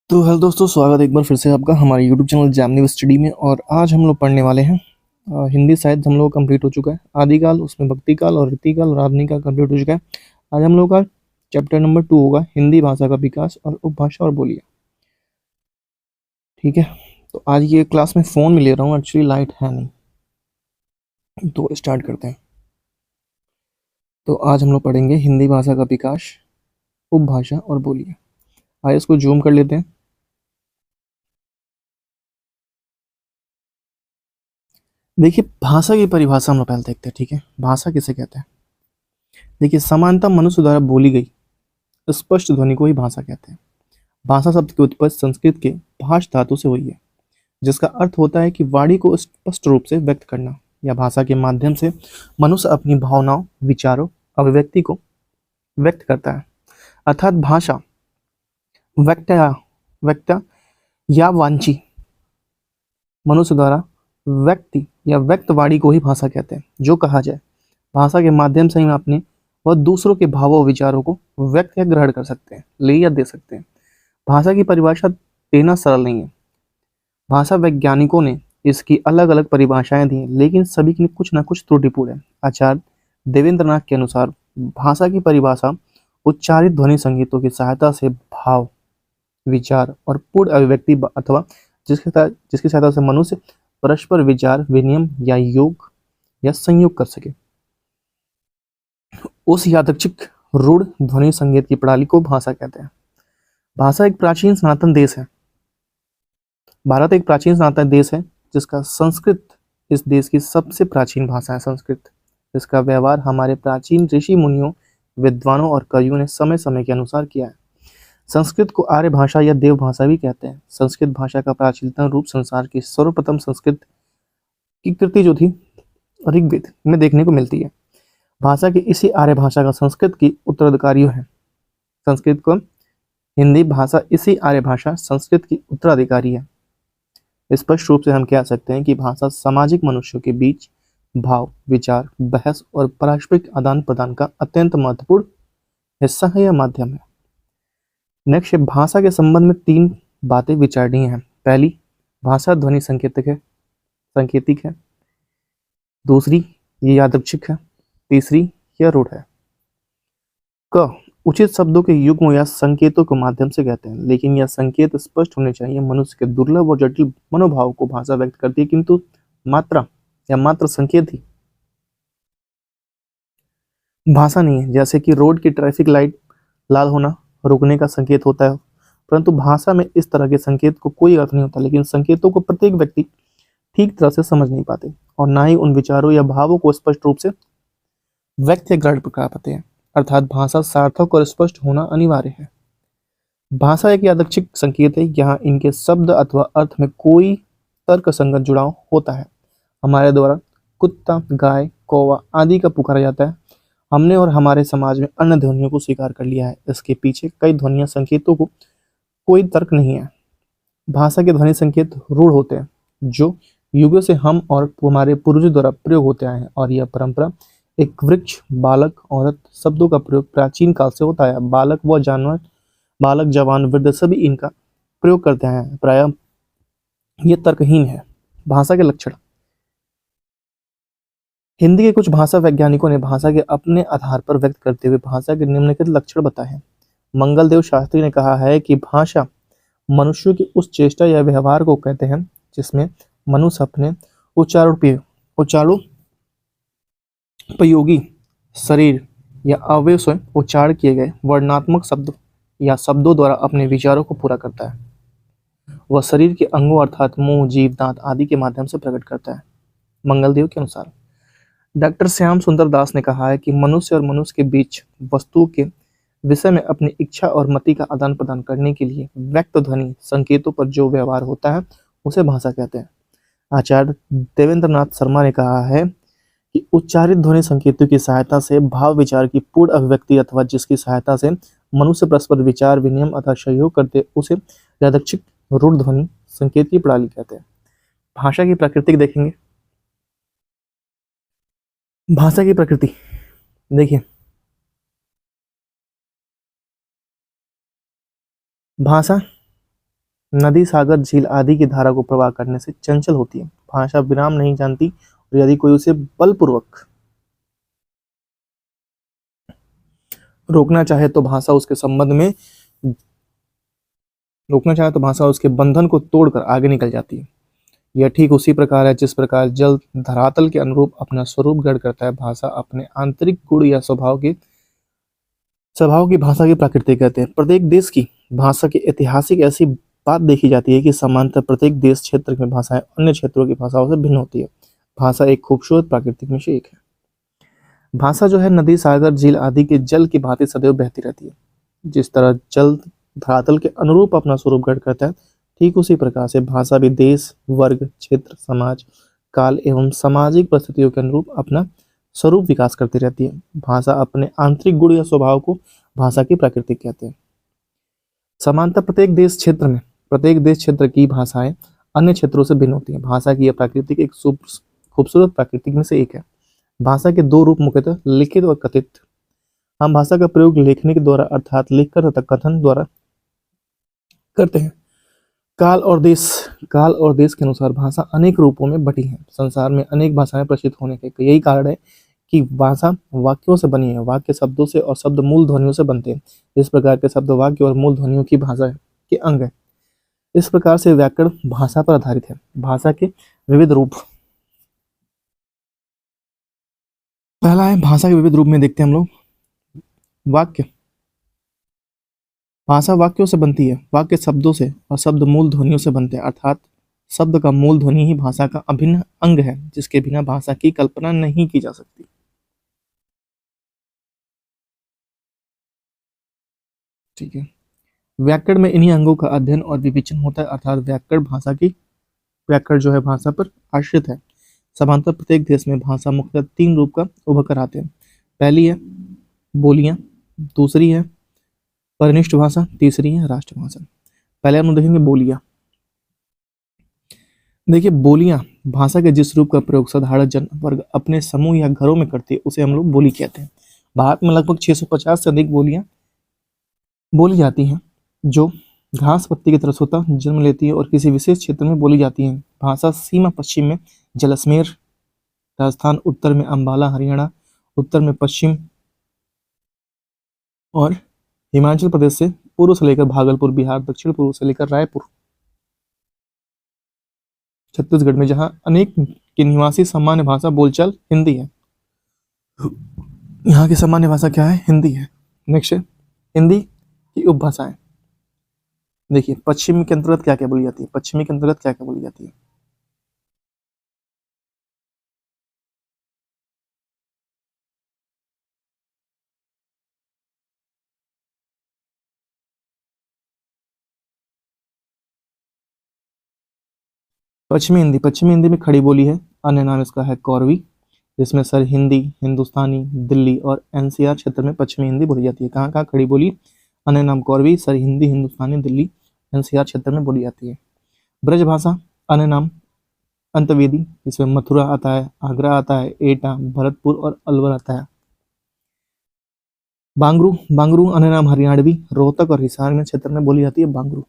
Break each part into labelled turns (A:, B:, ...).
A: तो हेलो दोस्तों, स्वागत है एक बार फिर से आपका हमारे यूट्यूब चैनल जैमनी स्टडी में। और आज हम लोग पढ़ने वाले हैं हिंदी साहित्य। हम लोग कंप्लीट हो चुका है आदिकाल, उसमें भक्ति काल और रीतिकाल और आधुनिक काल कंप्लीट हो चुका है। आज हम लोग का चैप्टर नंबर 2 होगा हिंदी भाषा का विकास और उपभाषा और बोलियां। ठीक है, तो आज ये क्लास में फ़ोन में ले रहा हूँ, एक्चुअली लाइट है नहीं, तो स्टार्ट करते हैं। तो आज हम लोग पढ़ेंगे हिंदी भाषा का विकास, उपभाषा और बोलियां। आइए इसको जूम कर लेते हैं। देखिए, भाषा की परिभाषा हम लोग पहले देखते हैं। ठीक है, भाषा किसे कहते हैं। देखिए, समानता मनुष्य द्वारा बोली गई स्पष्ट ध्वनि को ही भाषा कहते हैं। भाषा शब्द की उत्पत्ति संस्कृत के भाष धातु से हुई है, जिसका अर्थ होता है कि वाणी को स्पष्ट रूप से व्यक्त करना, या भाषा के माध्यम से मनुष्य अपनी भावनाओं, विचारों, अभिव्यक्ति को व्यक्त करता है। अर्थात भाषा व्यक्त या वांची मनुष्य द्वारा व्यक्ति या व्यक्त वाणी को ही भाषा कहते हैं। जो कहा जाए, भाषा के माध्यम से हम अपने व दूसरों के भावों विचारों को व्यक्त या ग्रहण कर सकते हैं, ले या दे सकते हैं। भाषा की परिभाषा देना सरल नहीं है। भाषा वैज्ञानिकों ने इसकी अलग अलग परिभाषाएं दी, लेकिन सभी की कुछ न कुछ त्रुटिपूर्ण है। आचार्य देवेंद्रनाथ के अनुसार भाषा की परिभाषा उच्चारित ध्वनि संगीतों की सहायता से भाव, विचार और पूर्ण अभिव्यक्ति अथवा जिसकी सहायता से मनुष्य परस्पर विचार विनिमय या योग या संयोग कर सके, उस यादृच्छिक रूढ़ ध्वनि संगीत की प्रणाली को भाषा कहते हैं। भाषा एक प्राचीन सनातन देश है। भारत एक प्राचीन सनातन देश है, जिसका संस्कृत इस देश की सबसे प्राचीन भाषा है। संस्कृत, इसका व्यवहार हमारे प्राचीन ऋषि मुनियों, विद्वानों और कवियों ने समय समय के अनुसार किया है। संस्कृत को आर्य भाषा या देव भाषा भी कहते हैं। संस्कृत भाषा का प्राचीनतम रूप संसार की सर्वप्रथम संस्कृत की कृति जो थी ऋग्वेद में देखने को मिलती है। भाषा की इसी आर्य भाषा का संस्कृत की उत्तराधिकारी है। संस्कृत को हिंदी भाषा इसी आर्य भाषा संस्कृत की उत्तराधिकारी है। स्पष्ट रूप से हम कह सकते हैं कि भाषा सामाजिक मनुष्यों के बीच भाव, विचार, बहस और पारस्परिक आदान प्रदान का अत्यंत महत्वपूर्ण हिस्सा है या माध्यम है। नेक्स्ट, भाषा के संबंध में 3 बातें विचारणीय हैं। पहली, भाषा ध्वनि संकेतिक है। दूसरी, ये यादृच्छिक है। तीसरी, यह रूढ़ है। क, उचित शब्दों के युग्म या संकेतों के माध्यम से कहते हैं, लेकिन यह संकेत स्पष्ट होने चाहिए। मनुष्य के दुर्लभ और जटिल मनोभाव को भाषा व्यक्त करती है, किंतु मात्र संकेत ही भाषा नहीं है। जैसे कि रोड की ट्रैफिक लाइट लाल होना रुकने का संकेत होता है, परंतु भाषा में इस तरह के संकेत को कोई अर्थ नहीं होता। लेकिन संकेतों को प्रत्येक व्यक्ति ठीक तरह से समझ नहीं पाते, और ना ही उन विचारों या भावों को स्पष्ट रूप से व्यक्त या ग्रहण कर पाते हैं। अर्थात भाषा सार्थक और स्पष्ट होना अनिवार्य है। भाषा एक यादृच्छिक संकेत है। यहाँ इनके शब्द अथवा अर्थ में कोई तर्क संगत जुड़ाव होता है। हमारे द्वारा कुत्ता, गाय, कौवा आदि का पुकारा जाता है। हमने और हमारे समाज में अन्य ध्वनियों को स्वीकार कर लिया है। इसके पीछे कई ध्वनिया संकेतों को कोई तर्क नहीं है। भाषा के ध्वनि संकेत रूढ़ होते हैं, जो युगों से हम और हमारे पूर्वजों द्वारा प्रयोग होते आए हैं। और यह परंपरा एक वृक्ष, बालक, औरत शब्दों का प्रयोग प्राचीन काल से होता है। बालक व जानवर, बालक, जवान, वृद्ध सभी इनका प्रयोग करते हैं। प्रायः ये तर्कहीन है। भाषा के लक्षण। हिंदी के कुछ भाषा वैज्ञानिकों ने भाषा के अपने आधार पर व्यक्त करते हुए भाषा के निम्नलिखित लक्षण बताए हैं। मंगलदेव शास्त्री ने कहा है कि भाषा मनुष्यों की उस चेष्टा या व्यवहार को कहते हैं जिसमें मनुष्य अपने उच्चारोपयोगी शरीर या अवयव से उच्चारण किए गए वर्णनात्मक शब्द या शब्दों द्वारा अपने विचारों को पूरा करता है। वह शरीर के अंगों अर्थात मुंह, जीभ, दांत आदि के माध्यम से प्रकट करता है। मंगलदेव के अनुसार डॉक्टर श्याम सुंदर दास ने कहा है कि मनुष्य और मनुष्य के बीच वस्तुओं के विषय में अपनी इच्छा और मति का आदान प्रदान करने के लिए व्यक्त ध्वनि संकेतों पर जो व्यवहार होता है उसे भाषा कहते हैं। आचार्य देवेंद्रनाथ शर्मा ने कहा है कि उच्चारित ध्वनि संकेतों की सहायता से भाव विचार की पूर्ण अभिव्यक्ति अथवा जिसकी सहायता से मनुष्य परस्पर विचार विनिमय अथवा सहयोग करते उसे यादृच्छिक रूढ़ ध्वनि संकेत की प्रणाली कहते हैं। भाषा की प्रकृति देखेंगे। भाषा की प्रकृति देखिए, भाषा नदी, सागर, झील आदि की धारा को प्रवाह करने से चंचल होती है। भाषा विराम नहीं जानती और यदि कोई उसे बलपूर्वक रोकना चाहे तो भाषा उसके संबंध में रोकना चाहे तो भाषा उसके बंधन को तोड़कर आगे निकल जाती है। यह ठीक उसी प्रकार है जिस प्रकार जल धरातल के अनुरूप अपना स्वरूप ग्रहण करता है। भाषा अपने आंतरिक गुण या स्वभाव की भाषा की प्रकृति कहते हैं। प्रत्येक देश की भाषा की ऐतिहासिक ऐसी बात देखी जाती है कि समानतः प्रत्येक देश क्षेत्र में भाषाएं अन्य क्षेत्रों की भाषाओं से भिन्न होती है। भाषा एक खूबसूरत प्राकृतिक में से एक है। भाषा जो है नदी, सागर, झील आदि के जल की भांति सदैव बहती रहती है। जिस तरह जल धरातल के अनुरूप अपना स्वरूप ग्रहण करता है, ठीक उसी प्रकार से भाषा भी देश, वर्ग, क्षेत्र, समाज, काल एवं सामाजिक परिस्थितियों के अनुरूप अपना स्वरूप विकास करती रहती है। भाषा अपने आंतरिक गुण या स्वभाव को भाषा की प्रकृति कहते हैं। समानतः प्रत्येक देश क्षेत्र की भाषाएं अन्य क्षेत्रों से भिन्न होती हैं। भाषा की यह प्राकृतिक एक खूबसूरत प्राकृतिक में से एक है। भाषा के दो रूप मुख्यतः लिखित और कथित। हम भाषा का प्रयोग लिखने के द्वारा अर्थात लिखकर तथा कथन द्वारा करते हैं। काल और देश के अनुसार भाषा अनेक रूपों में बटी है। संसार में अनेक भाषाएं प्रचलित होने के यही कारण है कि भाषा वाक्यों से बनी है। वाक्य शब्दों से और शब्द मूल ध्वनियों से बनते हैं। इस प्रकार के शब्द वाक्य और मूल ध्वनियों की भाषा के अंग है। इस प्रकार से व्याकरण भाषा पर आधारित है। भाषा के विविध रूप। पहला है भाषा के विविध रूप में देखते हैं हम लोग वाक्य। भाषा वाक्यों से बनती है। वाक्य शब्दों से और शब्द मूल ध्वनियों से बनते हैं, अर्थात शब्द का मूल ध्वनि ही भाषा का अभिन्न अंग है, जिसके बिना भाषा की कल्पना नहीं की जा सकती। ठीक है। व्याकरण में इन्हीं अंगों का अध्ययन और विवेचन होता है, अर्थात व्याकरण जो है भाषा पर आश्रित है। समांतर प्रत्येक देश में भाषा मुख्यतः तीन रूप का उभर कर आते हैं। पहली है बोलियां, दूसरी है परिनिष्ठ भाषा, तीसरी है राष्ट्रभाषा। पहले हम देखेंगे बोलियां। देखिए बोलियां भाषा के जिस रूप का प्रयोग साधारण जन वर्ग अपने समूह या घरों में करती है उसे हम लोग बोली कहते हैं। भारत में लगभग 650 से अधिक बोलियां बोली जाती हैं जो घास पत्ती की तरह स्वतः जन्म लेती है और किसी विशेष क्षेत्र में बोली जाती हैं। भाषा सीमा पश्चिम में जैसलमेर राजस्थान, उत्तर में अंबाला हरियाणा, उत्तर में पश्चिम और हिमाचल प्रदेश से पूर्व से लेकर भागलपुर बिहार, दक्षिण पूर्व से लेकर रायपुर छत्तीसगढ़ में, जहां अनेक के निवासी सामान्य भाषा बोलचाल हिंदी है। यहाँ की सामान्य भाषा क्या है? हिंदी है। नेक्स्ट है हिंदी की उपभाषाएं। देखिए पश्चिमी के अंतर्गत क्या क्या बोली जाती है? पश्चिमी के अंतर्गत क्या क्या बोली जाती है? पश्चिमी हिंदी में खड़ी बोली है। अन्य नाम इसका है कौरवी, जिसमें सर हिंदी, हिंदुस्तानी, दिल्ली और एनसीआर क्षेत्र में पश्चिमी हिंदी बोली जाती है। कहाँ कहाँ खड़ी बोली? अन्य नाम कौरवी, सर हिंदी, हिंदुस्तानी, दिल्ली, एनसीआर क्षेत्र में बोली जाती है। ब्रज भाषा, अन्य नाम अंतवेदी, इसमें मथुरा आता है, आगरा आता है, एटा, भरतपुर और अलवर आता है। बांगरू अन्य नाम हरियाणवी, रोहतक और हिसार में क्षेत्र में बोली जाती है बांगरू।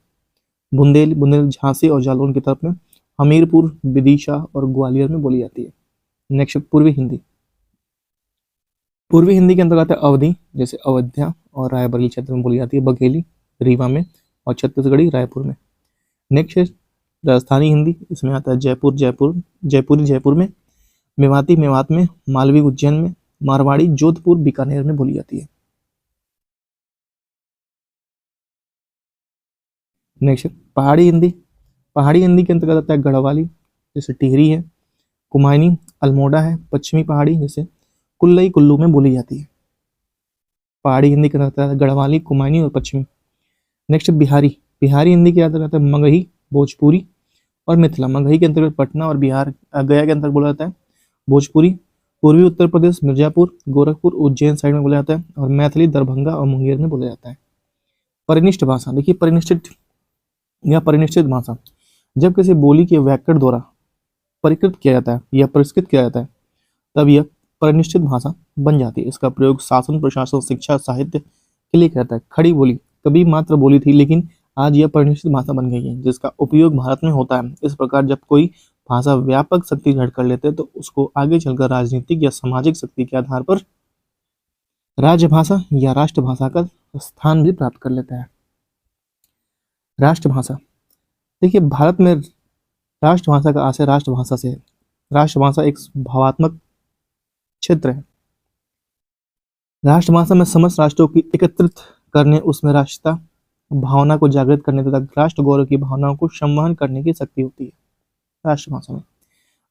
A: बुंदेल झांसी और जालौन की तरफ में, हमीरपुर, विदिशा और ग्वालियर में बोली जाती है। नेक्स्ट पूर्वी हिंदी के अंतर्गत है अवधी, जैसे अयोध्या और रायबरेली क्षेत्र में बोली जाती है, बघेली रीवा में और छत्तीसगढ़ी रायपुर में। नेक्स्ट है राजस्थानी हिंदी, इसमें आता है जयपुरी जयपुर में, मेवाती मेवात में, मालवी उज्जैन में, मारवाड़ी जोधपुर बीकानेर में बोली जाती है। नेक्स्ट पहाड़ी हिंदी के अंतर्गत आता है गढ़वाली, जैसे टिहरी है, कुमायूनी अल्मोड़ा है, पश्चिमी पहाड़ी जैसे कुल्लई कुल्लू में बोली जाती है। पहाड़ी हिंदी के अंतर्गत आता है गढ़वाली, कुमायूनी और पश्चिमी। नेक्स्ट बिहारी हिंदी के अंतर्गत है मगही, भोजपुरी और मिथिला। मगही के अंतर्गत पटना और बिहार गया के अंतर्गत बोला जाता है भोजपुरी। पूर्वी उत्तर प्रदेश मिर्जापुर, गोरखपुर, उज्जैन साइड में बोला जाता है और मैथिली दरभंगा और मुंगेर में बोला जाता है। परिनिष्ठ भाषा, देखिए परिनिष्ठित भाषा जब किसी बोली के व्याकरण द्वारा परिष्कृत किया जाता है या परिष्कृत किया जाता है तब यह परिनिष्ठित भाषा बन जाती है। इसका प्रयोग शासन, प्रशासन, शिक्षा, साहित्य के लिए करता है। खड़ी बोली कभी मात्र बोली थी, लेकिन आज यह परिनिष्ठित भाषा बन गई है जिसका उपयोग भारत में होता है। इस प्रकार जब कोई भाषा व्यापक शक्ति ग्रहण कर लेते हैं तो उसको आगे चलकर राजनीतिक या सामाजिक शक्ति के आधार पर राजभाषा या राष्ट्रभाषा का स्थान भी प्राप्त कर लेता है। राष्ट्रभाषा, देखिए भारत में राष्ट्रभाषा का आशय राष्ट्रभाषा से है। राष्ट्रभाषा एक भावात्मक क्षेत्र है। राष्ट्रभाषा में समस्त राष्ट्रों की एकत्रित करने, उसमें राष्ट्रता भावना को जागृत करने तथा राष्ट्र गौरव की भावनाओं को संवहन करने की शक्ति होती है राष्ट्रभाषा में।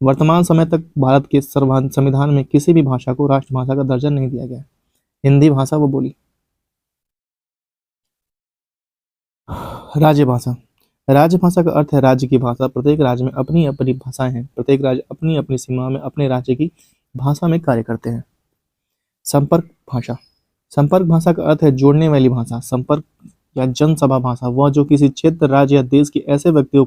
A: वर्तमान समय तक भारत के संविधान में किसी भी भाषा को राष्ट्रभाषा का दर्जा नहीं दिया गया। हिंदी भाषा वो बोली। राज्यभाषा, राज्यभाषा का अर्थ है राज्य की भाषा। प्रत्येक राज्य में अपनी अपनी भाषाएं हैं। प्रत्येक राज्य अपनी अपनी सीमा में अपने राज्य की भाषा में कार्य करते हैं। संपर्क भाषा, संपर्क भाषा का अर्थ है जोड़ने वाली भाषा। संपर्क या जनसभा भाषा वह जो किसी क्षेत्र, राज्य या देश के ऐसे व्यक्तियों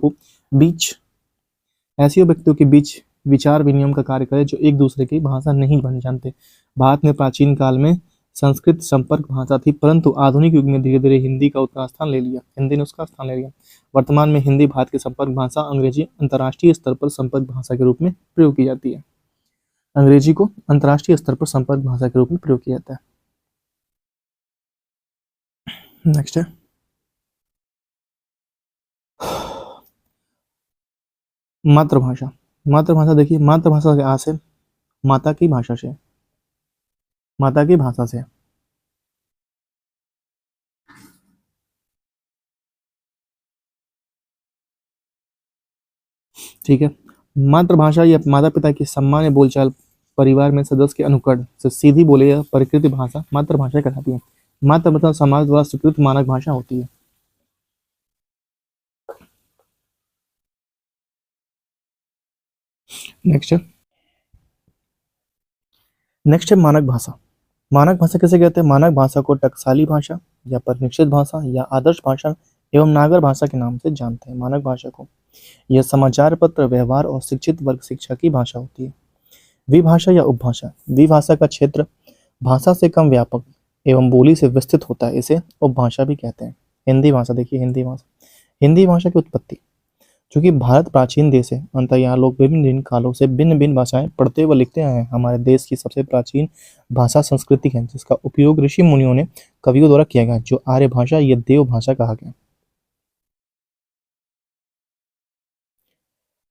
A: के बीच विचार विनिमय का कार्य करे जो एक दूसरे की भाषा नहीं बन जानते। भारत में प्राचीन काल में संस्कृत संपर्क भाषा थी, परंतु आधुनिक युग में धीरे धीरे हिंदी ने उसका स्थान ले लिया। वर्तमान में हिंदी भारत की संपर्क भाषा, अंग्रेजी अंतर्राष्ट्रीय स्तर पर संपर्क भाषा के रूप में प्रयोग की जाती है। अंग्रेजी को अंतर्राष्ट्रीय स्तर पर संपर्क भाषा के रूप में प्रयोग किया जाता है। नेक्स्ट है मातृभाषा। मातृभाषा, देखिए मातृभाषा का आशय माता की भाषा से, माता की भाषा से। ठीक है, मातृभाषा या माता पिता की सामान्य बोलचाल, परिवार में सदस्य के अनुकरण से सीधी बोले या प्रकृति भाषा मातृभाषा कहलाती है। मातृभाषा समाज द्वारा स्वीकृत मानक भाषा होती है। नेक्स्ट है मानक भाषा। मानक भाषा किसे कहते हैं? मानक भाषा को टकसाली भाषा या परिनिश्चित भाषा या आदर्श भाषा एवं नागर भाषा के नाम से जानते हैं। मानक भाषा को यह समाचार पत्र, व्यवहार और शिक्षित वर्ग शिक्षा की भाषा होती है। विभाषा या उपभाषा, विभाषा का क्षेत्र भाषा से कम व्यापक एवं बोली से विस्तृत होता है, इसे उपभाषा भी कहते हैं। हिंदी भाषा, देखिए हिंदी भाषा की उत्पत्ति, चूंकि भारत प्राचीन देश है, अंततः यहाँ लोग विभिन्न कालों से भिन्न भिन्न भाषाएं पढ़ते व लिखते आए हैं। हमारे देश की सबसे प्राचीन भाषा संस्कृत है, जिसका उपयोग ऋषि मुनियों ने कवियों द्वारा किया गया, जो आर्य भाषा या देव भाषा कहा गया,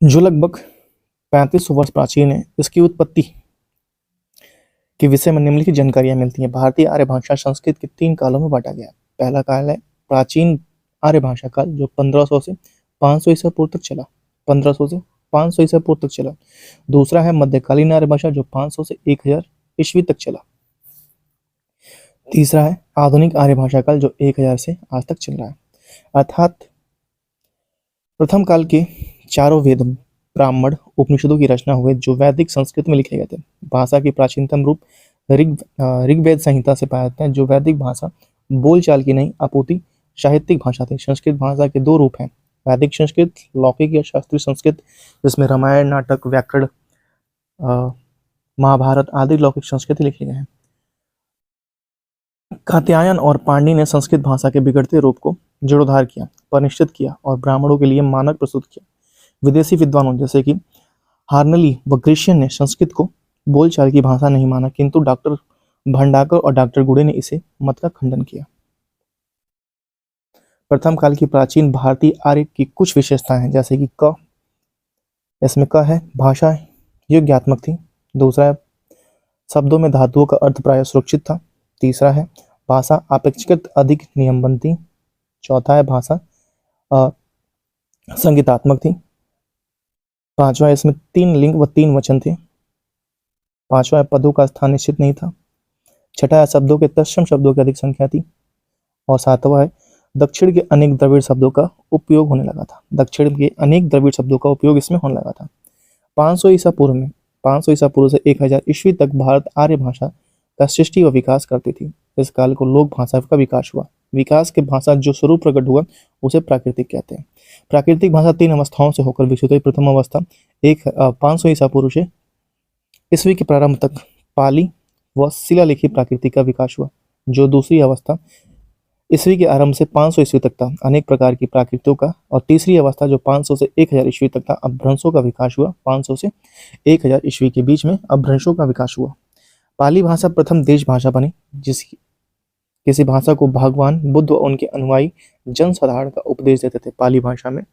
A: जो लगभग 3500 वर्ष प्राचीन है। इसकी उत्पत्ति के विषय में निम्नलिखित जानकारियां मिलती हैं। भारतीय आर्य भाषा संस्कृत के 3 कालों में बांटा गया। पहला काल है प्राचीन आर्य भाषा काल, जो 1500 से 500 ईसा पूर्व तक चला। 1500 से 500 ईसा पूर्व तक चला। दूसरा है मध्यकालीन आर्य भाषा, जो 500 से 1000 ईस्वी तक चला। तीसरा है आधुनिक आर्य भाषा काल, जो 1000 से आज तक चल रहा है। अर्थात प्रथम काल के चारों वेद, ब्राह्मण, उपनिषदों की रचना हुए, जो वैदिक संस्कृत में लिखे गए थे। भाषा की प्राचीनतम रूप ऋग्वेद संहिता से पाए जाते हैं, जो वैदिक भाषा बोलचाल की नहीं अपूर्ति साहित्यिक भाषा थी। संस्कृत भाषा के 2 रूप हैं, वैदिक संस्कृत, लौकिक या शास्त्रीय संस्कृत, जिसमें रामायण, नाटक, व्याकरण, महाभारत आदि लौकिक संस्कृत लिखे गए हैं। कात्यायन और पाणिनि ने संस्कृत भाषा के बिगड़ते रूप को जीर्णोद्धार किया, परिष्कृत किया और ब्राह्मणों के लिए मानक प्रस्तुत किया। विदेशी विद्वानों जैसे कि हार्नली व ग्रीशियन ने संस्कृत को बोलचाल की भाषा नहीं माना, किंतु डॉक्टर भंडाकर और डॉक्टर गुड़े ने इसे मत का खंडन किया। प्रथम काल की प्राचीन भारतीय आर्य की कुछ विशेषताएं हैं, जैसे कि क, इसमें क है भाषा योग्यात्मक थी। दूसरा है शब्दों में धातुओं का अर्थ प्राय सुरक्षित था। तीसरा है भाषा अपेक्षाकृत अधिक नियमबद्ध थी। चौथा है भाषा संगीतात्मक थी। पांचवा, इसमें 3 लिंग व 3 वचन थे। पांचवा, पदों का स्थान निश्चित नहीं था। छठा है शब्दों के तत्सम शब्दों की अधिक संख्या थी। और सातवां है दक्षिण के अनेक द्रविड़ शब्दों का उपयोग होने लगा था। दक्षिण के अनेक द्रविड़ शब्दों का उपयोग इसमें होने लगा था। 500 ईसा पूर्व से 1000 ईस्वी तक भारत आर्य भाषा का सृष्टि व विकास करती थी। इस काल को लोक भाषा का विकास हुआ। विकास के भाषा जो स्वरूप प्रकट हुआ उसे प्राकृतिक कहते हैं। प्राकृतिक भाषा 3 अवस्थाओं से होकर विकसित हुई। प्रथम अवस्था 500 ईसा पूर्व से ईस्वी के प्रारंभ तक पाली व शिलालिखित प्राकृतिक का विकास हुआ। जो दूसरी अवस्था ईस्वी के आरंभ से 500 ईस्वी तक था अनेक प्रकार की प्राकृतों का, और तीसरी अवस्था जो 500 से 1000 ईस्वी तक था अपभ्रंशों का विकास हुआ। 500 से 1000 ईस्वी के बीच में अपभ्रंशों का विकास हुआ। पाली भाषा प्रथम देश भाषा बनी, जिसकी किसी भाषा को भगवान बुद्ध और उनके अनुयायी जनसाधारण का उपदेश देते थे। पाली भाषा में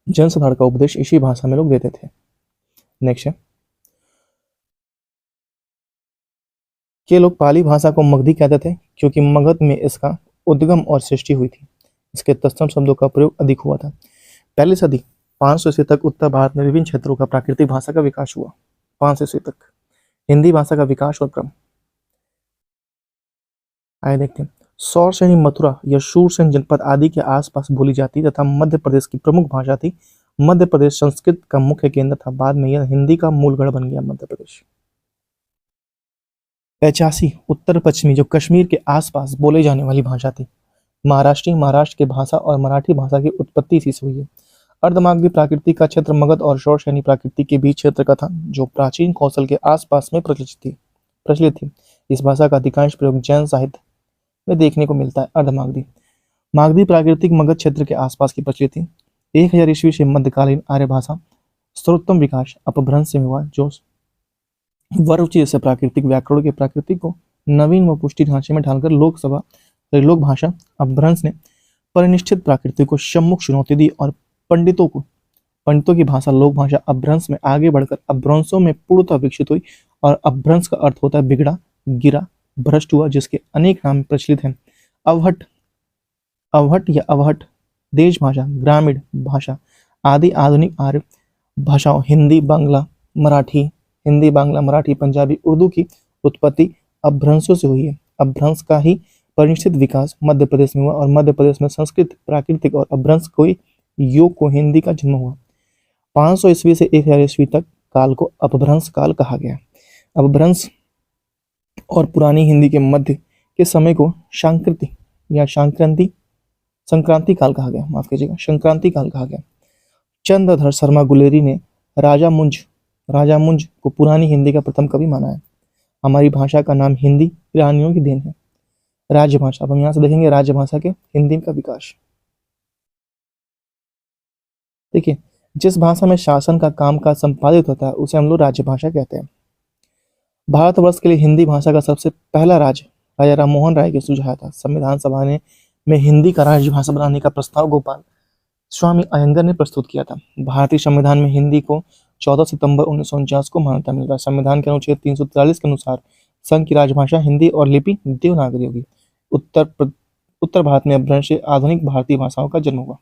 A: जनसाधारण का उपदेश इसी भाषा में लोग देते थे। नेक्स्ट है कि लोग पाली भाषा को मगधी कहते थे क्योंकि मगध में इसका उद्गम और सृष्टि हुई थी। इसके तत्सम शब्दों का प्रयोग अधिक हुआ था। पहली सदी 500 ईस्वी तक उत्तर भारत में विभिन्न क्षेत्रों का प्राकृतिक भाषा का विकास हुआ। 500 ईस्वी तक हिंदी भाषा का विकास और क्रम आए देखते हैं। सौरसेनी, मथुरा या शूरसेन जनपद आदि के आसपास बोली जाती तथा मध्य प्रदेश की प्रमुख भाषा थी। मध्य प्रदेश संस्कृत का मुख्य केंद्र था। बाद में यह हिंदी का मूल गढ़ बन गया मध्य प्रदेश। 85 उत्तर पश्चिमी जो कश्मीर के आसपास बोले जाने वाली भाषा थी। महाराष्ट्र के भाषा और मराठी भाषा की उत्पत्ति इसी से हुई है। अर्धमागधी प्राकृतिक का क्षेत्र मगध और शौरसेनी प्राकृतिक के बीच क्षेत्र का था, जो प्राचीन कौशल के आसपास में प्रचलित थी। इस भाषा का अधिकांश प्रयोग जैन साहित्य में देखने को मिलता है। अर्धमागधी मागधी प्राकृतिक मगध क्षेत्र के आसपास की प्रचलित थी। 1000 ईस्वी से मध्यकालीन आर्य भाषा सर्वोत्तम विकास अपभ्रंश से हुआ, जो वरुचि से प्राकृतिक व्याकरण के प्राकृतिक को नवीन व पुष्टि ढांचे में ढालकर लोक भाषा अपभ्रंश ने परिनिष्ठित प्राकृतिक को सम्मुख चुनौती दी और पंडितों की भाषा लोक भाषा अपभ्रंश में आगे बढ़कर अपभ्रंशों में पूर्णतः विकसित हुई। और अपभ्रंश का अर्थ होता है बिगड़ा, गिरा, भ्रष्ट हुआ, जिसके अनेक नाम प्रचलित हैं। अवहट देश भाषा, ग्रामीण भाषा आदि आधुनिक आर्य भाषाओं हिंदी बांग्ला मराठी पंजाबी उर्दू की उत्पत्ति अपभ्रंशों से हुई है। अपभ्रंश का ही परिनिष्ठित विकास मध्य प्रदेश में हुआ और मध्य प्रदेश में संस्कृत प्राकृतिक और अपभ्रंश कोई योग को हिंदी का जन्म हुआ। 500 ईस्वी से 1000 ईस्वी तक काल को अपभ्रंश काल कहा गया। अपभ्रंश और पुरानी हिंदी के मध्य के समय को संक्रांति काल कहा गया। माफ कीजिएगा, संक्रांति काल कहा गया। चंद्रधर शर्मा गुलेरी ने राजा मुंज को पुरानी हिंदी का प्रथम कवि माना है। हमारी भाषा का नाम हिंदी ईरानियों की देन है। राजभाषा, अब हम यहाँ से देखेंगे राजभाषा के हिंदी का विकास। देखिए, जिस भाषा में शासन का कामकाज संपादित होता है उसे हम लोग राजभाषा कहते हैं। भारतवर्ष के लिए हिंदी भाषा का सबसे पहला राजा राम मोहन राय के सुझाया था। संविधान सभा में हिंदी का राजभाषा बनाने का प्रस्ताव गोपाल स्वामी अयंगर ने प्रस्तुत किया था। भारतीय संविधान में हिंदी को 14 सितंबर 1949 को मान्यता मिल रहा है। संविधान के अनुच्छेद 343 के अनुसार संघ की राजभाषा हिंदी और लिपि देवनागरी होगी। उत्तर भारत में अपभ्रंश से आधुनिक भारतीय भाषाओं का जन्म हुआ।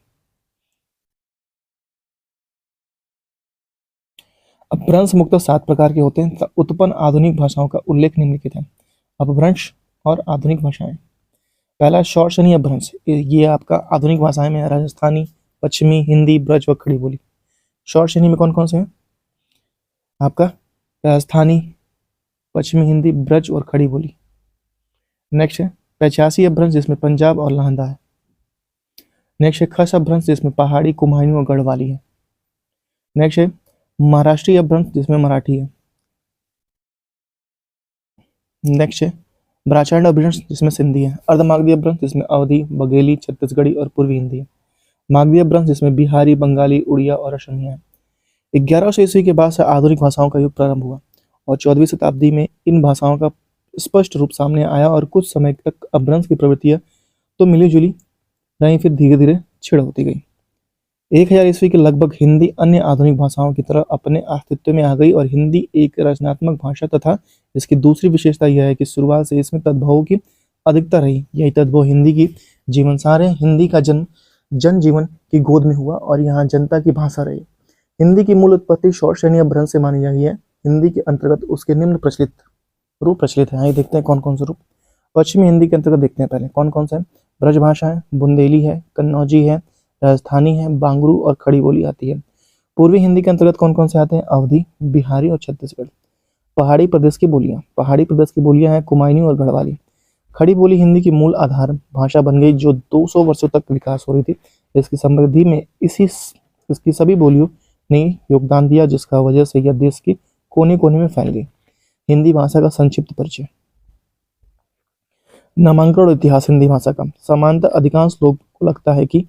A: अपभ्रंश मुख्यतः 7 प्रकार के होते हैं। उत्पन्न आधुनिक भाषाओं का उल्लेख निम्नलिखित है। अपभ्रंश और आधुनिक भाषाएं। पहला शौरसेनी अपभ्रंश, ये आपका आधुनिक भाषाएं में राजस्थानी, पश्चिमी, हिंदी, ब्रज व खड़ी बोली। शौरसेनी में कौन कौन से हैं? आपका राजस्थानी, पश्चिमी, हिंदी, ब्रज और खड़ी बोली। नेक्स्ट है 85 अपभ्रंश, जिसमें पंजाब और लहंदा है। नेक्स्ट है खस अपभ्रंश, जिसमें पहाड़ी, कुमाऊनी और गढ़वाली है। नेक्स्ट है महाराष्ट्रीय अपभ्रंश, जिसमें मराठी है। नेक्स्ट है ब्राह्मण अपभ्रंश, जिसमें सिंधी है। अर्धमागधी अपभ्रंश, जिसमें अवधी, बघेली, छत्तीसगढ़ी और पूर्वी हिंदी है। मागधी अपभ्रंश, जिसमें बिहारी, बंगाली, उड़िया और असमिया है। 1100 ईस्वी के बाद से आधुनिक भाषाओं का युग प्रारंभ हुआ और 14वीं शताब्दी में इन भाषाओं का स्पष्ट रूप सामने आया और कुछ समय तक अपभ्रंश की प्रवृत्तियां तो मिली जुली रही, फिर धीरे धीरे छिड़ होती गई। 1000 ईस्वी के लगभग हिंदी अन्य आधुनिक भाषाओं की तरह अपने अस्तित्व में आ गई और हिंदी एक रचनात्मक भाषा तथा इसकी दूसरी विशेषता यह है कि शुरुआत से इसमें तद्भवों की अधिकता रही। यही तद्भव हिंदी की जीवनसार है। हिंदी का जन्म जनजीवन की गोद में हुआ और यहाँ जनता की भाषा रही। हिंदी की मूल उत्पत्ति शौरसेनी अपभ्रंश से मानी जाती है। हिंदी के अंतर्गत उसके निम्न रूप प्रचलित है। आइए देखते हैं कौन कौन से रूप। पश्चिमी हिंदी के अंतर्गत देखते हैं पहले कौन कौन सा है। ब्रजभाषा है, बुंदेली है, कन्नौजी है, राजस्थानी है, बांगरू और खड़ी बोली आती है। पूर्वी हिंदी के अंतर्गत कौन कौन से आते हैं? अवधी, बिहारी और छत्तीसगढ़। पहाड़ी प्रदेश की बोलियां हैं कुमाऊनी और गढ़वाली। खड़ी बोली हिंदी की मूल आधार भाषा बन गई जो 200 वर्षों तक विकास हो रही थी। इसकी समृद्धि में इसकी सभी बोलियों ने योगदान दिया, जिसका वजह से यह देश के कोने कोने में फैल गई। हिंदी भाषा का संक्षिप्त परिचय। नामांकन और इतिहास हिंदी भाषा का। सामान्यतः अधिकांश लोग को लगता है कि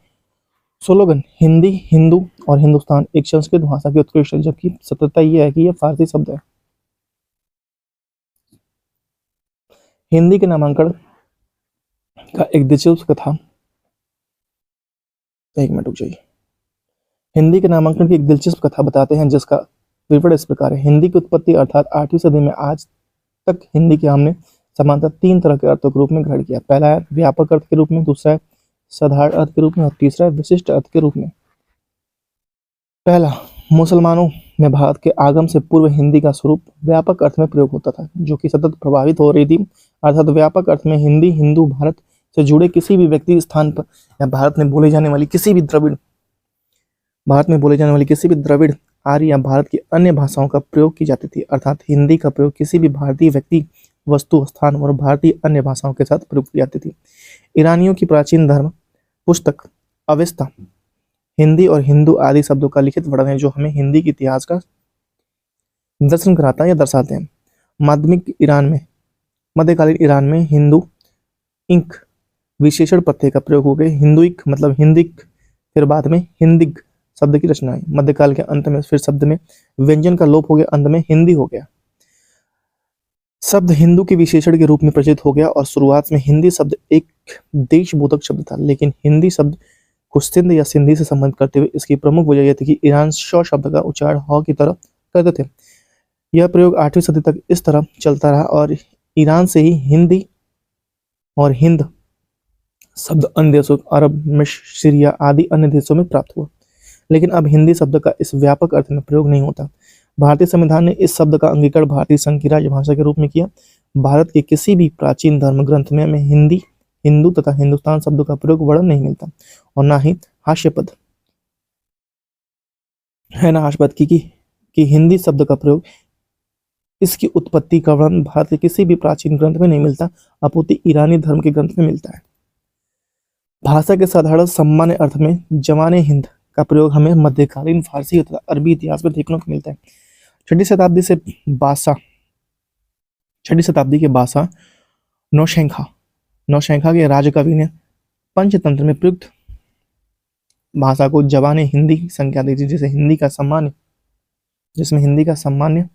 A: स्लोगन हिंदी, हिंदू और हिंदुस्तान एक संस्कृत भाषा की उत्कृष्ट है, जबकि सत्यता यह है कि यह फारसी शब्द है। हिंदी के नामांकन का एक दिलचस्प कथा, एक मिनट रुक जाइए। हिंदी के नामांकन की एक दिलचस्प कथा बताते हैं, जिसका विवरण इस प्रकार है। हिंदी की उत्पत्ति अर्थात 8वीं सदी में आज तक हिंदी के हमने समानतः 3 तरह के अर्थों के रूप में ग्रहण किया। पहला है व्यापक अर्थ के रूप में, दूसरा है साधारण अर्थ के रूप में और तीसरा है विशिष्ट अर्थ के रूप में। पहला, मुसलमानों में भारत के आगम से पूर्व हिंदी का स्वरूप व्यापक अर्थ में प्रयोग होता था, जो कि सतत प्रभावित हो रही थी। अर्थात व्यापक अर्थ में हिंदी, हिंदू, भारत से जुड़े किसी भी व्यक्ति, स्थान पर या भारत में बोले जाने वाली किसी भी द्रविड़, आर्य या भारत की अन्य भाषाओं का प्रयोग की जाती थी। अर्थात हिंदी का प्रयोग किसी भी भारतीय व्यक्ति, वस्तु, स्थान और भारतीय अन्य भाषाओं के साथ प्रयोग की जाती थी। ईरानियों की प्राचीन धर्म पुस्तक अवेस्ता हिंदी और हिंदू आदि शब्दों का लिखित वर्णन है, जो हमें हिंदी के इतिहास का दर्शन कराता है या दर्शाते हैं। मध्यकालीन ईरान में हिंदू इंक विशेषण प्रत्यय का प्रयोग हो गया। हिंदुइक मतलब हिंदिक, फिर बाद में हिंदिक शब्द की रचना है। मध्यकाल के अंत में फिर शब्द में व्यंजन का लोप हो गया, अंत में हिंदी हो गया। शब्द हिंदू के विशेषण के रूप में प्रचलित हो गया और शुरुआत में हिंदी शब्द एक देशबोधक शब्द था, लेकिन हिंदी शब्द को सिंध या सिंधी से संबंध करते हुए इसकी प्रमुख वजह यह थी कि ईरान श शब्द का उच्चारण ह की तरह करते थे। यह प्रयोग 8वीं सदी तक इस तरह चलता रहा और ईरान से ही हिंदी और हिंद शब्द अन्य देशों, अरब, मिस्र, सीरिया आदि अन्य देशों में प्राप्त हुआ। लेकिन अब हिंदी शब्द का इस व्यापक अर्थ में प्रयोग नहीं होता। भारतीय संविधान ने इस शब्द का अंगीकार भारतीय संघ की राजभाषा के रूप में किया। भारत के किसी भी प्राचीन धर्म ग्रंथ में हमें हिंदी, हिंदू तथा हिंदुस्तान शब्दों का प्रयोग वर्णन नहीं मिलता और ना ही हास्यास्पद कि हिंदी शब्द का प्रयोग, इसकी उत्पत्ति का वर्णन भारत के किसी भी प्राचीन ग्रंथ में नहीं मिलता, अपितु ईरानी धर्म के ग्रंथ में मिलता है। भाषा के साधारण सामान्य अर्थ में जवाने हिंद का प्रयोग हमें मध्यकालीन फारसी तथा अरबी इतिहास में देखने को मिलता है। 6वीं शताब्दी के भाषा नौशेखा के राजकवि ने पंचतंत्र में प्रयुक्त भाषा को जवाने हिंदी संज्ञा दी थी, जिसमें हिंदी का सामान्य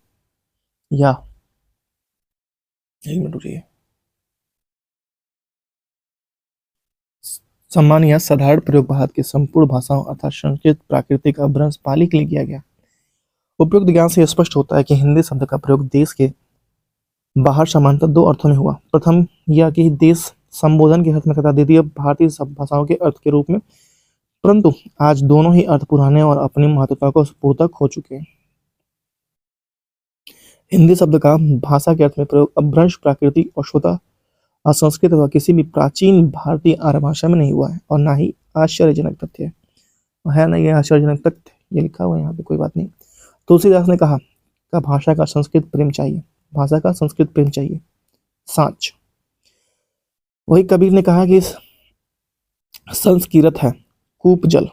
A: या एक मिनट रुकिए सामान्य या साधारण प्रयोग भारत के संपूर्ण भाषाओं अर्थात संस्कृत, प्राकृतिक, अपभ्रंश, पाली के लिए किया गया। उपयुक्त ज्ञान से स्पष्ट होता है कि हिंदी शब्द का प्रयोग देश के बाहर सामान्यतः 2 अर्थों में हुआ। प्रथम यह कि देश संबोधन के अर्थ में तथा द्वितीय भारतीय भाषाओं के अर्थ के रूप में, परंतु आज दोनों ही अर्थ पुराने और अपनी महत्वता को स्फूर्त हो चुके हैं। हिंदी शब्द का भाषा के अर्थ में प्रयोग अपभ्रंश, प्राकृतिक और स्वतः असंस्कृत अथवा किसी भी प्राचीन भारतीय आर्य भाषा में नहीं हुआ है और ना ही आश्चर्यजनक तथ्य है ना, ये आश्चर्यजनक तथ्य ये लिखा हुआ है यहाँ पे, कोई बात नहीं। तुलसीदास ने कहा का भाषा का संस्कृत प्रेम चाहिए, साच। वही कबीर ने कहा कि संस्कृत है कूप जल,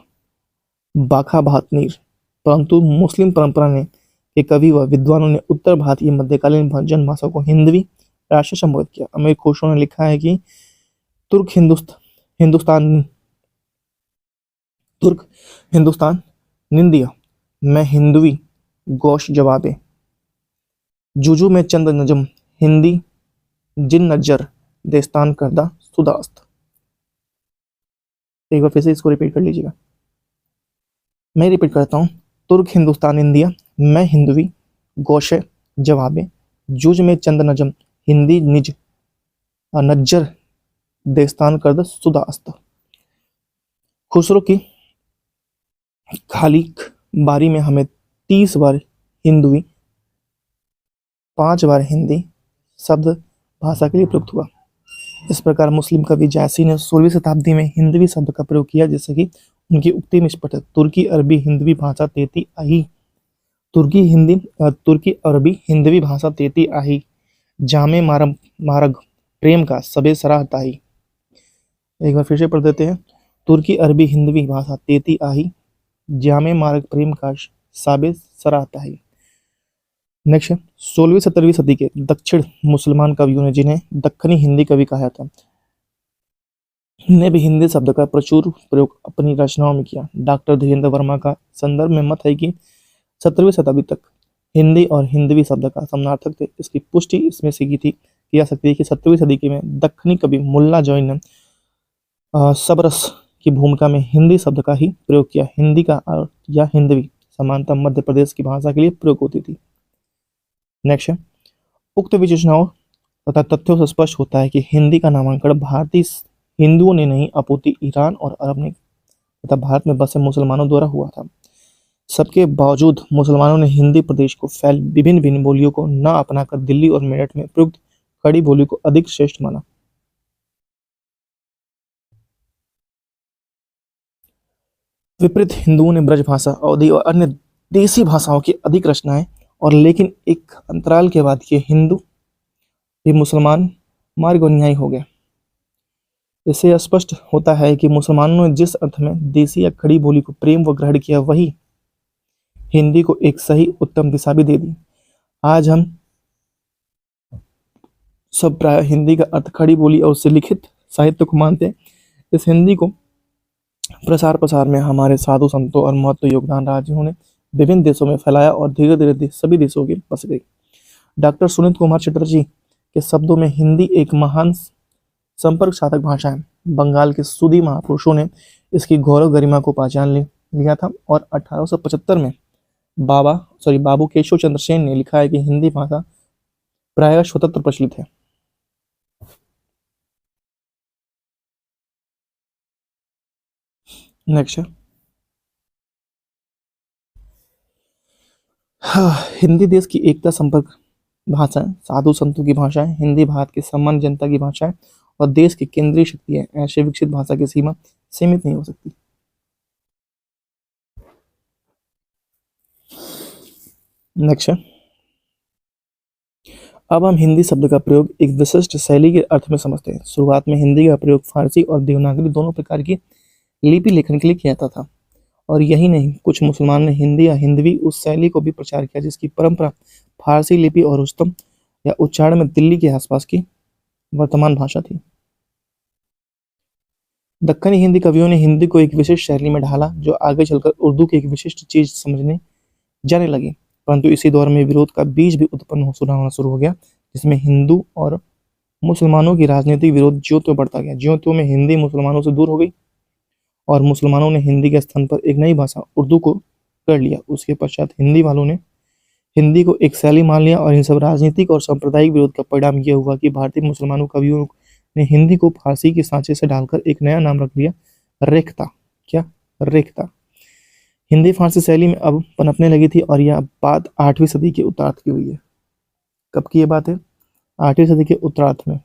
A: बाखा भात नीर। परंतु मुस्लिम परंपरा ने के कवि व विद्वानों ने उत्तर भारतीय मध्यकालीन भंजन भाषा को हिंदवी राष्ट्र संबोधित किया। अमीर खुसरो ने लिखा है कि तुर्क हिंदुस्तान निंदिया, मैं हिंदवी गोश जवाबे, जुजू में चंद नजम, हिंदी जिन नजर देस्तान करदा सुदास्त। एक बार फिर से इसको रिपीट कर लीजिएगा, मैं रिपीट करता हूँ। तुर्क हिंदुस्तान इंडिया, मैं हिंदवी गोशे जवाबे, जुज में चंद नजम, हिंदी निज नज्जर देस्तान करदा सुदास्त। खुसरो की खालिक बारी में हमें 30 बार हिंदवी, 5 बार हिंदी शब्द भाषा के लिए प्रयुक्त हुआ। इस प्रकार मुस्लिम कवि जायसी ने 16वीं शताब्दी में हिंदवी शब्द का प्रयोग किया, जैसे कि उनकी उक्ति में स्पष्ट है, तुर्की अरबी हिंदवी भाषा तेती आई, तुर्की अरबी हिंदवी भाषा तेती आई, जामे मारग प्रेम का सबे सराहता ही। एक बार फिर से पढ़ देते हैं, तुर्की अरबी हिंदवी भाषा तेती आई, जामे मार्ग प्रेम का साबे सराहता है। नेक्स्ट 16वीं 17वीं सदी के दक्षिण मुसलमान कवियों ने, जिन्हें दक्खनी हिंदी कवि कहा था, ने भी हिंदी शब्द का प्रचुर प्रयोग अपनी रचनाओं में किया। डॉक्टर धीरेन्द्र वर्मा का संदर्भ में मत है कि 17वीं शताब्दी तक हिंदी और हिंदवी शब्द का समानार्थक थे। इसकी पुष्टि इसमें से की जा सकती है कि 17वीं सदी के में दक्खनी कवि मुल्ला जॉइन ने सबरस की भूमिका में हिंदी शब्द का ही प्रयोग किया। हिंदी का अर्थ या हिंदवी समानता मध्य प्रदेश की भाषा के लिए प्रयोग होती थी। नेक्स्ट है, उक्त विशेषणाओं तथा तथ्यों से स्पष्ट होता है कि हिंदी का नामांकन भारतीय हिंदुओं ने नहीं अपितु ईरान और अरब ने तथा भारत में बसे मुसलमानों द्वारा हुआ था। सबके बावजूद मुसलमानों ने हिंदी प्रदेश को फैल विभिन्न भिन्न बोलियों को न अपनाकर दिल्ली और मेरठ में प्रयुक्त खड़ी बोली को अधिक श्रेष्ठ माना। विपरीत हिंदुओं ने ब्रज भाषा, अवधी और अन्य देसी भाषाओं की अधिक रचनाएं और लेकिन एक अंतराल के बाद ये हिंदू भी मुसलमान मार्ग अनुयायी हो गए। इससे स्पष्ट होता है कि मुसलमानों ने जिस अर्थ में देसी या खड़ी बोली को प्रेम व ग्रहण किया, वही हिंदी को एक सही उत्तम दिशा भी दे दी। आज हम सब प्राय हिंदी का अर्थ खड़ी बोली और उससे लिखित साहित्य को मानते हैं। इस हिंदी को प्रसार में हमारे साधु संतों और महत्व योगदान रहा, जिन्होंने विभिन्न देशों में फैलाया और धीरे धीरे सभी देशों की बस गई। डॉक्टर सुनीत कुमार चटर्जी के शब्दों में हिंदी एक महान संपर्क साधक भाषा है। बंगाल के सूदी महापुरुषों ने इसकी गौरव गरिमा को पहचान लिया था और 1875 में बाबू केशव चंद्र सेन ने लिखा है कि हिंदी भाषा प्रायः स्वतंत्र प्रचलित है। नेक्स्ट है, हिंदी देश की एकता संपर्क भाषा है, साधु संतों की भाषा है। हिंदी भारत की सामान्य जनता की भाषा है और देश की केंद्रीय शक्ति है। ऐसे विकसित भाषा की सीमा सीमित नहीं हो सकती। नेक्स्ट है, अब हम हिंदी शब्द का प्रयोग एक विशिष्ट शैली के अर्थ में समझते हैं। शुरुआत में हिंदी का प्रयोग फारसी और देवनागरी दोनों प्रकार की लिपि लेखन के लिए किया जाता था और यही नहीं, कुछ मुसलमान ने हिंदी या हिंदवी उस शैली को भी प्रचार किया जिसकी परंपरा फारसी लिपि और रुस्तम या उच्चारण में दिल्ली के आसपास की वर्तमान भाषा थी। दक्कनी हिंदी कवियों ने हिंदी को एक विशिष्ट शैली में ढाला जो आगे चलकर उर्दू की एक विशिष्ट चीज समझने जाने लगी। परंतु इसी दौर में विरोध का बीज भी उत्पन्न होना शुरू हो गया, जिसमें हिंदू और मुसलमानों की राजनीतिक विरोध ज्यों त्यों बढ़ता गया। ज्यों त्यों में हिंदी मुसलमानों से दूर हो गई और मुसलमानों ने हिंदी के स्थान पर एक नई भाषा उर्दू को कर लिया। उसके पश्चात हिंदी वालों ने हिंदी को एक शैली मान लिया और इन सब राजनीतिक और सांप्रदायिक विरोध का परिणाम यह हुआ कि भारतीय मुसलमानों कवियों ने हिंदी को फारसी के सांचे से डालकर एक नया नाम रख लिया, रेख्ता। क्या? रेख्ता। हिंदी फारसी शैली में अब पनपने लगी थी और यह बात 8वीं सदी के उत्तरार्ध की हुई है। कब की यह बात है? 8वीं सदी के उत्तरार्ध में।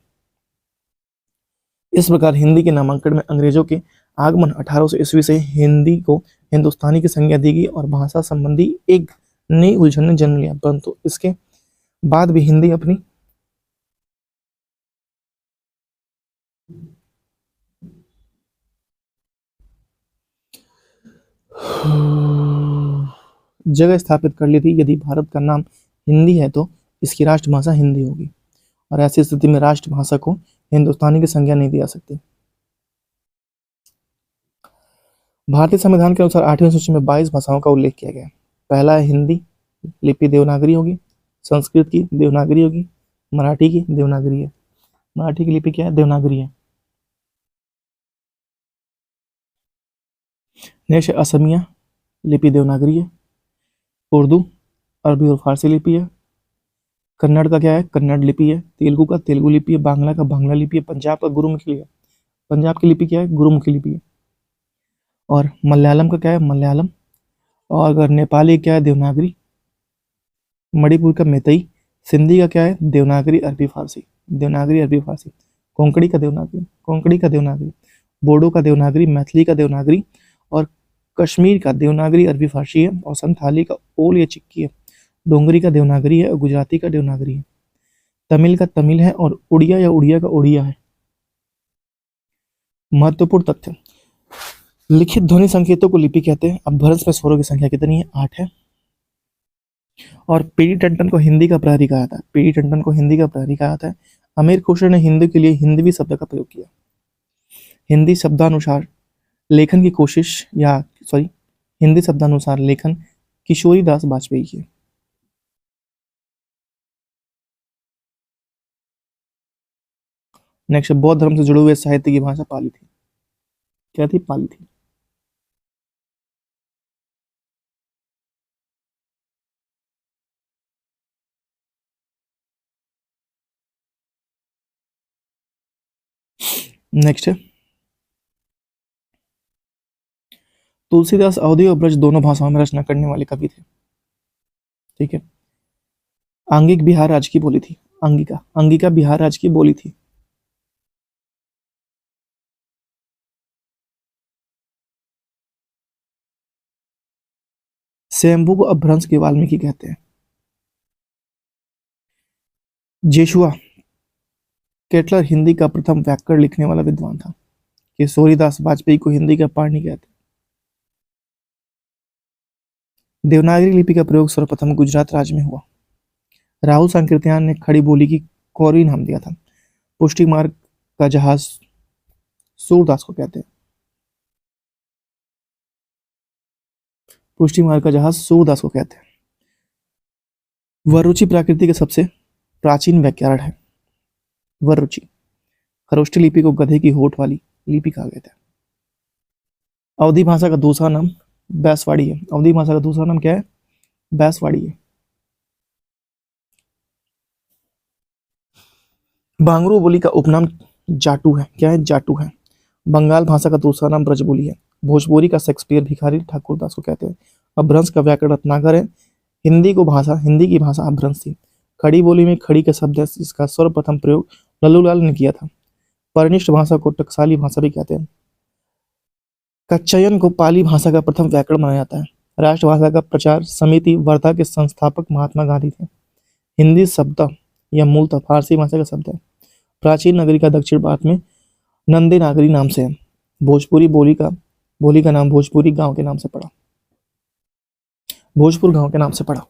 A: इस प्रकार हिंदी के नामांकन में अंग्रेजों के आगमन 1800 ईस्वी से हिंदी को हिंदुस्तानी की संज्ञा दी गई और भाषा संबंधी एक नई उलझन ने जन्म लिया। परंतु इसके बाद भी हिंदी अपनी जगह स्थापित कर ली थी। यदि भारत का नाम हिंदी है तो इसकी राष्ट्रभाषा हिंदी होगी और ऐसी स्थिति में राष्ट्रभाषा को हिंदुस्तानी की संज्ञा नहीं दी जा सकती। भारतीय संविधान के अनुसार 8वीं सूची में 22 भाषाओं का उल्लेख किया गया है। पहला है हिंदी, लिपि देवनागरी होगी। संस्कृत की देवनागरी होगी। मराठी की देवनागरी है। मराठी की लिपि क्या है? देवनागरी है। नेक्स्ट असमिया लिपि देवनागरी है। उर्दू, अरबी और फारसी लिपि है। कन्नड़ का क्या है? कन्नड़ लिपि है। तेलुगु का तेलुगु लिपि है। बांग्ला का बांग्ला लिपि है। पंजाब का गुरुमुखी है। पंजाब की लिपि क्या है? गुरुमुखी लिपि है। और मलयालम का क्या है? मलयालम। और अगर नेपाली क्या है? देवनागरी। मणिपुर का मैतई। सिंधी का क्या है? देवनागरी अरबी फारसी। देवनागरी अरबी फारसी। कोंकणी का देवनागरी। बोडो का देवनागरी। मैथिली का देवनागरी और कश्मीर का देवनागरी अरबी फारसी है। और संथाली का ओल या चिक्की है। डोंगरी का देवनागरी है और गुजराती का देवनागरी है। तमिल का तमिल है और उड़िया या उड़िया का उड़िया है। महत्वपूर्ण तथ्य, लिखित ध्वनि संकेतों को लिपि कहते हैं। अपभ्रंश में स्वरों की संख्या कितनी है? 8 है। और पीडी टंडन को हिंदी का प्रहरी कहा था। पीडी टंडन को हिंदी का प्रहरी कहा था। अमीर खुसरो ने हिंदी के लिए हिंदवी शब्द का प्रयोग किया। हिंदी शब्दानुसार लेखन की कोशिश या सॉरी हिंदी शब्दानुसार लेखन किशोरी दास वाजपेयी की। नेक्स्ट, बौद्ध धर्म से जुड़े हुए साहित्य की भाषा पाली थी। क्या थी? पाली थी। नेक्स्ट है, तुलसीदास अवधी और ब्रज दोनों भाषाओं में रचना करने वाले कवि थे। ठीक है। आंगिक बिहार राज्य की बोली थी। अंगिका अंगिका बिहार राज्य की बोली थी। स्वयंभू को अपभ्रंश के वाल्मीकि कहते हैं। जेशुआ केटलर हिंदी का प्रथम व्याकरण लिखने वाला विद्वान था। किशोरीदास वाजपेयी को हिंदी का पाणि कहते हैं। देवनागरी लिपि का प्रयोग सर्वप्रथम गुजरात राज्य में हुआ। राहुल सांकृत्यायन ने खड़ी बोली की कौरवी नाम दिया था। पुष्टि मार्ग का जहाज सूरदास को कहते हैं। पुष्टि मार्ग का जहाज सूरदास को कहते हैं। वरुचि प्राकृति के सबसे प्राचीन व्याकरण है। वरुचि खरोष्ठी लिपि को गधे की होठ वाली लिपि कहा गया था। अवधी भाषा का दूसरा नाम बैसवाड़ी है। अवधी भाषा का दूसरा नाम क्या है? बैसवाड़ी है। बांगरू बोली का उपनाम जाटू है। क्या है? जाटू है। बंगाल भाषा का दूसरा नाम ब्रजबोली है। भोजपुरी का शेक्सपियर भिखारी ठाकुरदास को कहते हैं। अपभ्रंश का व्याकरण रत्नाकर है। हिंदी की भाषा अपभ्रंश थी। खड़ी बोली में खड़ी का शब्द है जिसका सर्वप्रथम प्रयोग लल्लूलाल ने किया था। परिनिष्ठ भाषा को टकसाली भाषा भी कहते हैं। कच्चयन को पाली भाषा का प्रथम व्याकरण माना जाता है। राष्ट्रभाषा का प्रचार समिति वर्धा के संस्थापक महात्मा गांधी थे। हिंदी शब्द यह मूलतः फारसी भाषा का शब्द है। प्राचीन नगरी का दक्षिण भारत में नंदी नागरी नाम से है। भोजपुरी बोली का नाम भोजपुरी गांव के नाम से पड़ा। भोजपुर गांव के नाम से पड़ा।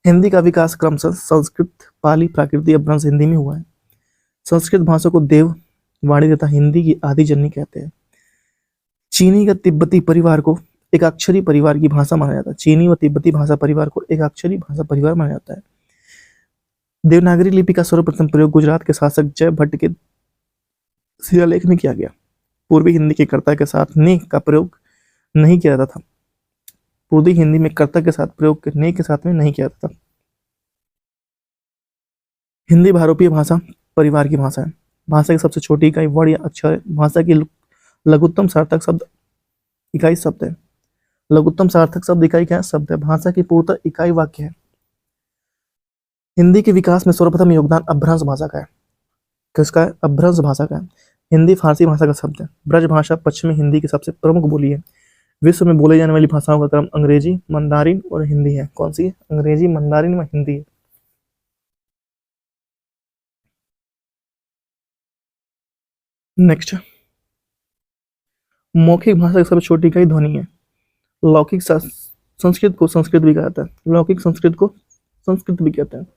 A: हिंदी का विकास क्रमशः संस्कृत, पाली, प्राकृतिक अपभ्रंश हिंदी में हुआ है। संस्कृत भाषा को देव वाणी तथा हिंदी की आदि जननी कहते हैं। चीनी का तिब्बती परिवार को एक अक्षरी परिवार की भाषा माना जाता है। चीनी व तिब्बती भाषा परिवार को एक अक्षरी भाषा परिवार माना जाता है। देवनागरी लिपि का सर्वप्रथम प्रयोग गुजरात के शासक जय भट्ट के शिलालेख में किया गया। पूर्वी हिंदी के कर्ता के साथ ने का प्रयोग नहीं किया जाता था। पूर्वी हिंदी में कर्ता के साथ प्रयोग ने के साथ में नहीं किया जाता था। हिंदी भारोपीय भाषा परिवार की भाषा है। भाषा की सबसे छोटी इकाई वर्ण या अक्षर है। भाषा की लघुत्तम सार्थक शब्द इकाई शब्द है। लघुत्तम सार्थक शब्द इकाई क्या है? शब्द है। भाषा की पूर्णतः इकाई वाक्य है। हिंदी के विकास में सर्वप्रथम योगदान अपभ्रंश भाषा का है। किसका है? अपभ्रंश भाषा का है। हिंदी फारसी भाषा का शब्द है। ब्रज भाषा पश्चिमी हिंदी की सबसे प्रमुख बोली है। विश्व में बोले जाने वाली भाषाओं का क्रम अंग्रेजी, मंदारिन और हिंदी है। कौन सी है? अंग्रेजी, मंदारिन व हिंदी है। नेक्स्ट, मौखिक भाषा की सबसे छोटी इकाई ध्वनि है। लौकिक संस्कृत को संस्कृत भी कहता है। लौकिक संस्कृत को संस्कृत भी कहते हैं।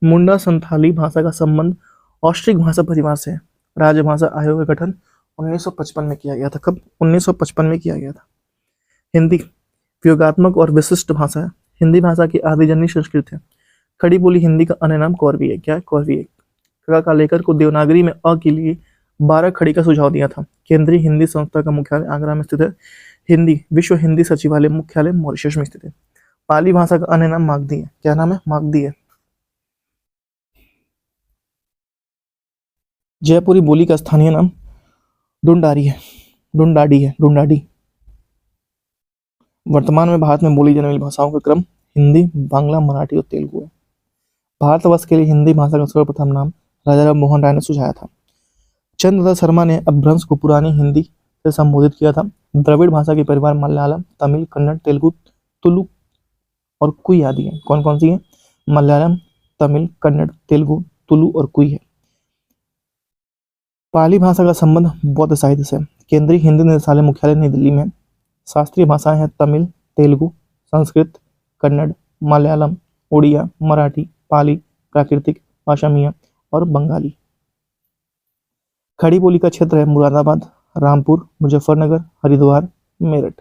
A: मुंडा संथाली भाषा का संबंध ऑस्ट्रिक भाषा परिवार से है। राजभाषा आयोग का गठन 1955 में किया गया था। कब? 1955 में किया गया था। हिंदी वियोगात्मक और विशिष्ट भाषा है। हिंदी भाषा की आदिजन्य संस्कृत है। खड़ी बोली हिंदी का अन्य नाम कौरवी है। क्या है? कौरवी है। का लेकर को देवनागरी में अ के लिए 12 खड़ी का सुझाव दिया था। केंद्रीय हिंदी संस्था का मुख्यालय आगरा में स्थित है। हिंदी विश्व हिंदी सचिवालय मुख्यालय मॉरिशस में स्थित है। पाली भाषा का अन्य नाम मागधी है। क्या नाम है? मागधी है। जयपुरी बोली का स्थानीय नाम डुंडारी है। डुंडाडी। वर्तमान में भारत में बोली जाने वाली भाषाओं का क्रम हिंदी, बांग्ला, मराठी और तेलुगु है। भारतवर्ष के लिए हिंदी भाषा का सर्वप्रथम नाम राजा राम मोहन राय ने सुझाया था। चंद्रदत्त शर्मा ने अपभ्रंश को पुरानी हिंदी से संबोधित किया था। द्रविड़ भाषा के परिवार मलयालम, तमिल, कन्नड़, तेलुगु, तुलु और कुई आदि है। कौन कौन सी है? मलयालम, तमिल, कन्नड़, तेलुगु, तुलु और कुई है। पाली भाषा का संबंध बौद्ध साहित्य से। केंद्रीय हिंदी निदेशालय मुख्यालय नई दिल्ली में। शास्त्रीय भाषाएं हैं तमिल, तेलुगु, संस्कृत, कन्नड़, मलयालम, उड़िया, मराठी, पाली, प्राकृतिक, असमिया और बंगाली। खड़ी बोली का क्षेत्र है मुरादाबाद, रामपुर, मुजफ्फरनगर, हरिद्वार, मेरठ।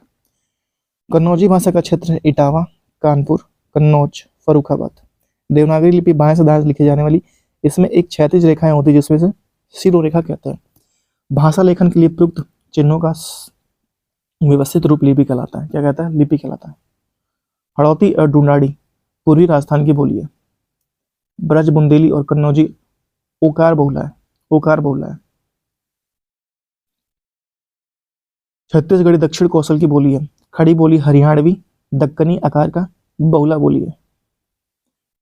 A: कन्नौजी भाषा का क्षेत्र है इटावा, कानपुर, कन्नौज, फर्रुखाबाद। देवनागरी लिपि बाएं से दाएं लिखी जाने वाली, इसमें एक क्षैतिज रेखाएं होती है जिसमें से शिरोरेखा कहते हैं। भाषा लेखन के लिए प्रयुक्त चिन्हों का व्यवस्थित रूप लिपि कहलाता है। क्या कहता है? लिपि कहलाता है। हड़ौती और ढूंढाड़ी पूर्वी राजस्थान की बोली है। ब्रज बुंदेली और कन्नौजी ओकार बहुला है, ओकार बहुला है। छत्तीसगढ़ी दक्षिण कौशल की बोली है। खड़ी बोली हरियाणवी दक्कनी आकार का बहुला बोली है।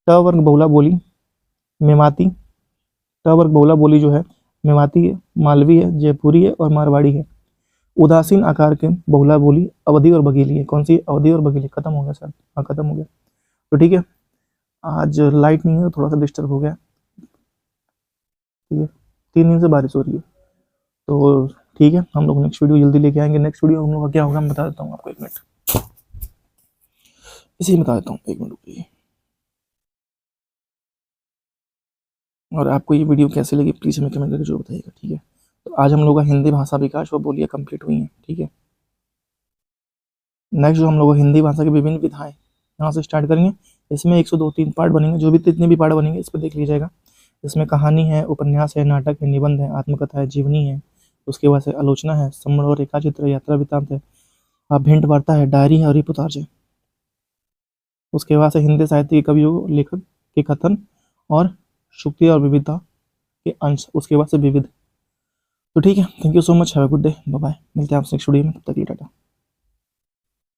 A: ट वर्ग बहुला बोली मेवाती, ट वर्ग बहुला बोली जो है मेवाती है, मालवी है, जयपुरी है और मारवाड़ी है। उदासीन आकार के बहुला बोली अवधी और बघेली है। कौन सी? अवधी और बघेली। खत्म हो गया सर, हाँ खत्म हो गया। तो ठीक है, आज लाइट नहीं है, थोड़ा सा डिस्टर्ब हो गया। ठीक है, 3 दिन से बारिश हो रही है, तो ठीक है, हम लोग नेक्स्ट वीडियो जल्दी लेके आएंगे। नेक्स्ट वीडियो हम लोग का क्या होगा मैं बता देता हूँ आपको, 1 मिनट इसी में बता देता हूँ, 1 मिनट रुकिए। और आपको ये वीडियो कैसे लगी प्लीज़ हमें कमेंट करके जो बताइएगा। ठीक है, तो आज हम लोग का हिंदी भाषा विकास व बोलियाँ कंप्लीट हुई हैं। ठीक है, नेक्स्ट जो हम लोग हिंदी भाषा की विभिन्न विधाएं यहाँ से स्टार्ट करेंगे। इसमें 102-3 पार्ट बनेंगे, जो भी जितने भी पार्ट बनेंगे इस पर देख लीजिएगा। इसमें कहानी है, उपन्यास है, नाटक है, निबंध है, आत्मकथा है, जीवनी है, उसके बाद से आलोचना है, संबंध और रेखा चित्र, यात्रा वृत्तांत है, भेंट वार्ता है, डायरी है और रिपोर्टाज है। उसके बाद से हिंदी साहित्य के कवियों लेखक के कथन और शुक्ति और विविधता के अंश, उसके बाद से विविध। तो ठीक है, thank you so much, have a good day, bye bye. मिलते हैं आपसे नेक्स्ट वीडियो में, तब तक के लिए टाटा।